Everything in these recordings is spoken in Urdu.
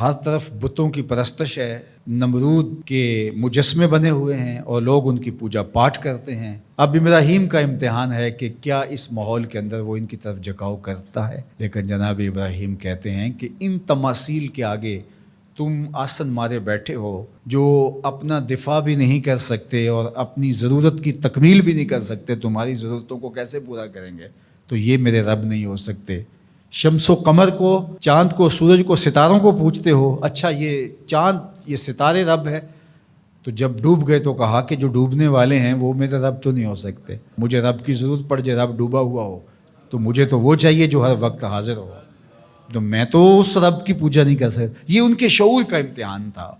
ہر طرف بتوں کی پرستش ہے، نمرود کے مجسمے بنے ہوئے ہیں اور لوگ ان کی پوجا پاٹ کرتے ہیں۔ اب ابراہیم کا امتحان ہے کہ کیا اس ماحول کے اندر وہ ان کی طرف جھکاؤ کرتا ہے، لیکن جناب ابراہیم کہتے ہیں کہ ان تماثیل کے آگے تم آسن مارے بیٹھے ہو، جو اپنا دفاع بھی نہیں کر سکتے اور اپنی ضرورت کی تکمیل بھی نہیں کر سکتے، تمہاری ضرورتوں کو کیسے پورا کریں گے؟ تو یہ میرے رب نہیں ہو سکتے۔ شمس و قمر کو، چاند کو، سورج کو، ستاروں کو پوجتے ہو، اچھا یہ چاند، یہ ستارے رب ہے؟ تو جب ڈوب گئے تو کہا کہ جو ڈوبنے والے ہیں وہ میرے رب تو نہیں ہو سکتے، مجھے رب کی ضرورت پڑ جائے، رب ڈوبا ہوا ہو تو مجھے تو وہ چاہیے جو ہر وقت حاضر ہو، تو میں تو اس رب کی پوجا نہیں کر سکتا۔ یہ ان کے شعور کا امتحان تھا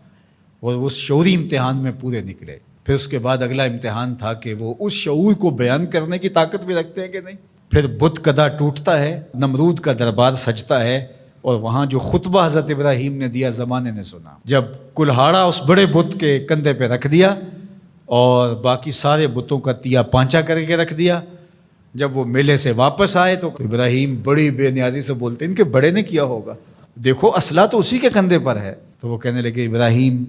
اور اس شعوری امتحان میں پورے نکلے۔ پھر اس کے بعد اگلا امتحان تھا کہ وہ اس شعور کو بیان کرنے کی طاقت بھی رکھتے ہیں کہ نہیں۔ پھر بت کدا ٹوٹتا ہے، نمرود کا دربار سجتا ہے، اور وہاں جو خطبہ حضرت ابراہیم نے دیا زمانے نے سنا، جب کلہاڑا اس بڑے بت کے کندھے پہ رکھ دیا اور باقی سارے بتوں کا تیا پانچا کر کے رکھ دیا، جب وہ میلے سے واپس آئے تو ابراہیم بڑی بے نیازی سے بولتے ان کے بڑے نے کیا ہوگا، دیکھو اسلحہ تو اسی کے کندھے پر ہے۔ تو وہ کہنے لگے ابراہیم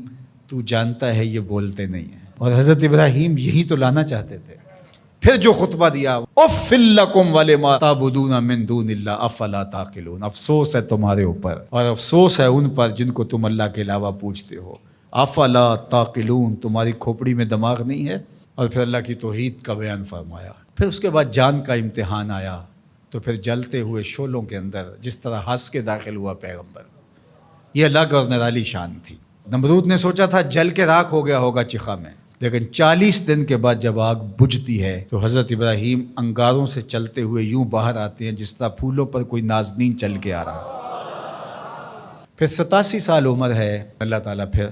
تو جانتا ہے یہ بولتے نہیں ہیں، اور حضرت ابراہیم یہی تو لانا چاہتے تھے۔ پھر جو خطبہ دیا، اف لکم ولما تعبدون من دون اللہ افلا تعقلون، افسوس ہے تمہارے اوپر اور افسوس ہے ان پر جن کو تم اللہ کے علاوہ پوجتے ہو، افلا تعقلون، تمہاری کھوپڑی میں دماغ نہیں ہے۔ اور پھر اللہ کی توحید کا بیان فرمایا۔ پھر اس کے بعد جان کا امتحان آیا، تو پھر جلتے ہوئے شعلوں کے اندر جس طرح ہنس کے داخل ہوا پیغمبر، یہ الگ اور نرالی شان تھی۔ نمرود نے سوچا تھا جل کے راکھ ہو گیا ہوگا چخا میں، لیکن 40 دن کے بعد جب آگ بجھتی ہے تو حضرت ابراہیم انگاروں سے چلتے ہوئے یوں باہر آتے ہیں جس طرح پھولوں پر کوئی نازنین چل کے آ رہا۔ پھر 87 سال عمر ہے، اللہ تعالیٰ پھر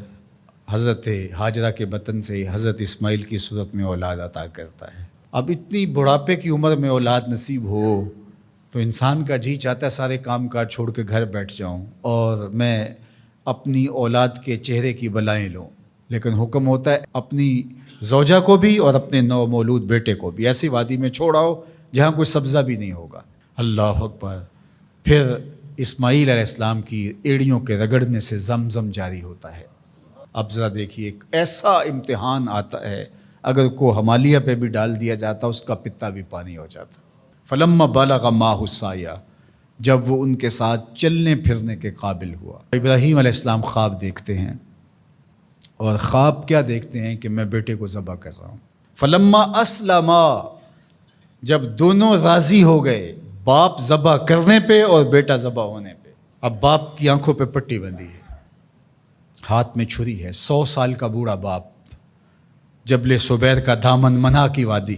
حضرت ہاجرہ کے بطن سے حضرت اسماعیل کی صورت میں اولاد عطا کرتا ہے۔ اب اتنی بڑھاپے کی عمر میں اولاد نصیب ہو تو انسان کا جی چاہتا ہے سارے کام کاج چھوڑ کے گھر بیٹھ جاؤں اور میں اپنی اولاد کے چہرے کی بلائیں لوں، لیکن حکم ہوتا ہے اپنی زوجہ کو بھی اور اپنے نو مولود بیٹے کو بھی ایسی وادی میں چھوڑاؤ جہاں کوئی سبزہ بھی نہیں ہوگا۔ اللہ اکبر۔ پھر اسماعیل علیہ السلام کی ایڑیوں کے رگڑنے سے زمزم جاری ہوتا ہے۔ اب ذرا دیکھیے، ایک ایسا امتحان آتا ہے، اگر کو ہمالیہ پہ بھی ڈال دیا جاتا اس کا پتا بھی پانی ہو جاتا۔ فلما بلغ معہ السعی، جب وہ ان کے ساتھ چلنے پھرنے کے قابل ہوا۔ ابراہیم علیہ السلام خواب دیکھتے ہیں، اور خواب کیا دیکھتے ہیں کہ میں بیٹے کو ذبح کر رہا ہوں۔ فلما اسلما، جب دونوں راضی ہو گئے، باپ ذبح کرنے پہ اور بیٹا ذبح ہونے پہ۔ اب باپ کی آنکھوں پہ پٹی بندھی ہے، ہاتھ میں چھری ہے، 100 سال کا بوڑھا باپ، جبل صبیر کا دامن منا کی وادی،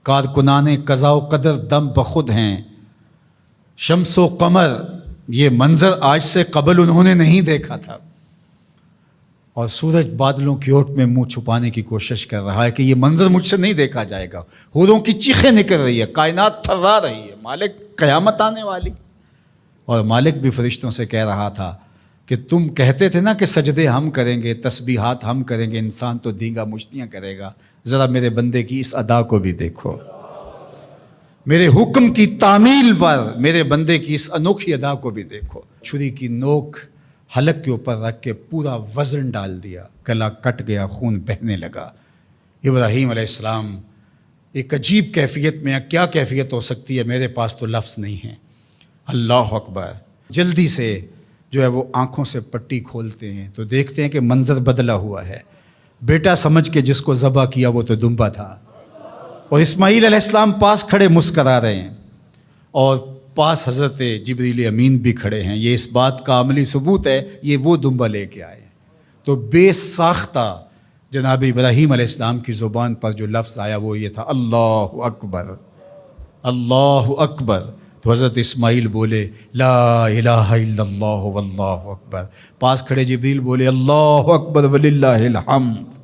کارکنان قضاء و قدر دم بخود ہیں، شمس و قمر، یہ منظر آج سے قبل انہوں نے نہیں دیکھا تھا، اور سورج بادلوں کی اوٹ میں منہ چھپانے کی کوشش کر رہا ہے کہ یہ منظر مجھ سے نہیں دیکھا جائے گا۔ حوروں کی چیخیں نکل رہی ہے، کائنات تھرا رہی ہے، مالک قیامت آنے والی۔ اور مالک بھی فرشتوں سے کہہ رہا تھا کہ تم کہتے تھے نا کہ سجدے ہم کریں گے، تسبیحات ہم کریں گے، انسان تو دینگا مشتیاں کرے گا، ذرا میرے بندے کی اس ادا کو بھی دیکھو، میرے حکم کی تعمیل پر میرے بندے کی اس انوکھی ادا کو بھی دیکھو۔ چھری کی نوک حلق کے اوپر رکھ کے پورا وزن ڈال دیا، گلا کٹ گیا، خون بہنے لگا۔ ابراہیم علیہ السلام ایک عجیب کیفیت میں، کیا کیفیت ہو سکتی ہے، میرے پاس تو لفظ نہیں ہیں۔ اللہ اکبر۔ جلدی سے جو ہے وہ آنکھوں سے پٹی کھولتے ہیں تو دیکھتے ہیں کہ منظر بدلا ہوا ہے۔ بیٹا سمجھ کے جس کو ذبح کیا وہ تو دمبا تھا، اور اسماعیل علیہ السلام پاس کھڑے مسکرا رہے ہیں، اور پاس حضرت جبریل امین بھی کھڑے ہیں۔ یہ اس بات کا عملی ثبوت ہے یہ وہ دمبا لے کے آئے ہیں۔ تو بے ساختہ جناب ابراہیم علیہ السلام کی زبان پر جو لفظ آیا وہ یہ تھا، اللہ اکبر، اللہ اکبر۔ تو حضرت اسماعیل بولے لا الہ الا اللہ واللہ اکبر، پاس کھڑے جبریل بولے اللہ اکبر وللہ الحمد۔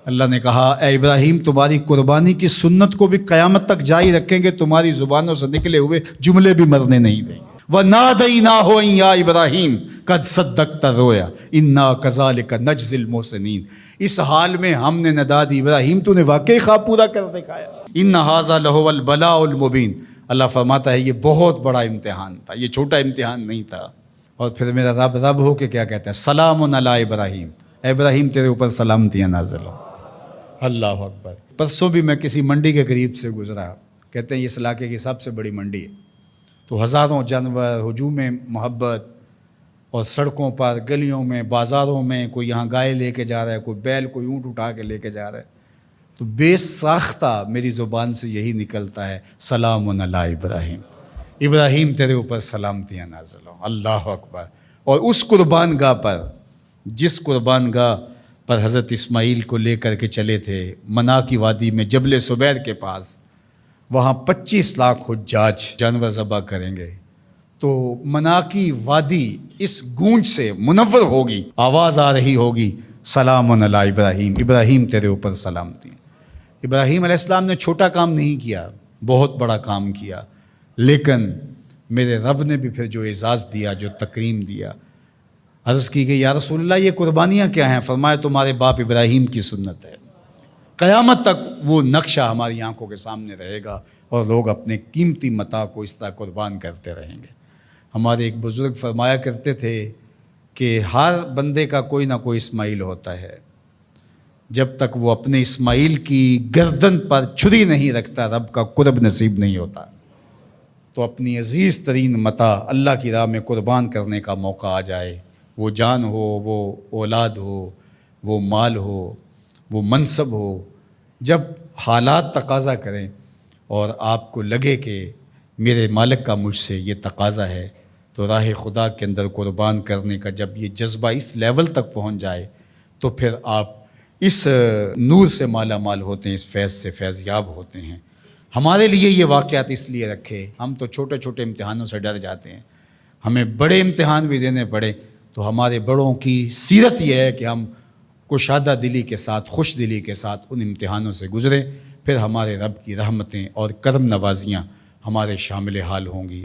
اللہ نے کہا اے ابراہیم تمہاری قربانی کی سنت کو بھی قیامت تک جاری رکھیں گے، تمہاری زبانوں سے نکلے ہوئے جملے بھی مرنے نہیں دیں گے۔ وَنَادَيْنَاهُ أَن يَا إِبْرَاهِيمُ قَدْ صَدَّقْتَ الرُّؤْيَا إِنَّا كَذَلِكَ نَجْزِي الْمُحْسِنِينَ، اس حال میں ہم نے ندا دی ابراہیم تو نے واقعی خواب پورا کر دکھایا۔ إِنَّ هَذَا لَهُوَ الْبَلَاءُ الْمُبِينُ، اللہ فرماتا ہے یہ بہت بڑا امتحان تھا، یہ چھوٹا امتحان نہیں تھا۔ اور پھر میرا رب رب ہو کے کیا کہتا ہے؟ سلام علی ابراہیم، اے ابراہیم تیرے اوپر سلامتیاں نازل ہو۔ اللہ اکبر۔ پرسوں بھی میں کسی منڈی کے قریب سے گزرا، کہتے ہیں اس علاقے کی سب سے بڑی منڈی ہے، تو ہزاروں جانور، ہجوم محبت، اور سڑکوں پر، گلیوں میں، بازاروں میں، کوئی یہاں گائے لے کے جا رہا ہے، کوئی بیل، کوئی اونٹ اٹھا کے لے کے جا رہا ہے، تو بے ساختہ میری زبان سے یہی نکلتا ہے، سلام علی ابراہیم، ابراہیم تیرے اوپر سلامتیاں نازل ہوں۔ اللہ اکبر۔ اور اس قربان گاہ پر، جس قربان گاہ پر حضرت اسماعیل کو لے کر کے چلے تھے، منا کی وادی میں جبل سبیر کے پاس، وہاں 25 لاکھ حجاج جانور ذبح کریں گے، تو منا کی وادی اس گونج سے منور ہوگی، آواز آ رہی ہوگی، سلام علی ابراہیم، ابراہیم تیرے اوپر سلامتی۔ ابراہیم علیہ السلام نے چھوٹا کام نہیں کیا، بہت بڑا کام کیا، لیکن میرے رب نے بھی پھر جو اعزاز دیا، جو تکریم دیا، عرض کی گئی یا رسول اللہ یہ قربانیاں کیا ہیں؟ فرمایا تمہارے باپ ابراہیم کی سنت ہے، قیامت تک وہ نقشہ ہماری آنکھوں کے سامنے رہے گا، اور لوگ اپنے قیمتی متاع کو اس طرح قربان کرتے رہیں گے۔ ہمارے ایک بزرگ فرمایا کرتے تھے کہ ہر بندے کا کوئی نہ کوئی اسماعیل ہوتا ہے، جب تک وہ اپنے اسماعیل کی گردن پر چھری نہیں رکھتا رب کا قرب نصیب نہیں ہوتا۔ تو اپنی عزیز ترین متاع اللہ کی راہ میں قربان کرنے کا موقع آ جائے، وہ جان ہو، وہ اولاد ہو، وہ مال ہو، وہ منصب ہو، جب حالات تقاضا کریں اور آپ کو لگے کہ میرے مالک کا مجھ سے یہ تقاضا ہے، تو راہ خدا کے اندر قربان کرنے کا جب یہ جذبہ اس لیول تک پہنچ جائے، تو پھر آپ اس نور سے مالا مال ہوتے ہیں، اس فیض سے فیض یاب ہوتے ہیں۔ ہمارے لیے یہ واقعات اس لیے رکھے، ہم تو چھوٹے چھوٹے امتحانوں سے ڈر جاتے ہیں، ہمیں بڑے امتحان بھی دینے پڑے تو ہمارے بڑوں کی سیرت یہ ہے کہ ہم کشادہ دلی کے ساتھ، خوش دلی کے ساتھ ان امتحانوں سے گزریں، پھر ہمارے رب کی رحمتیں اور کرم نوازیاں ہمارے شامل حال ہوں گی۔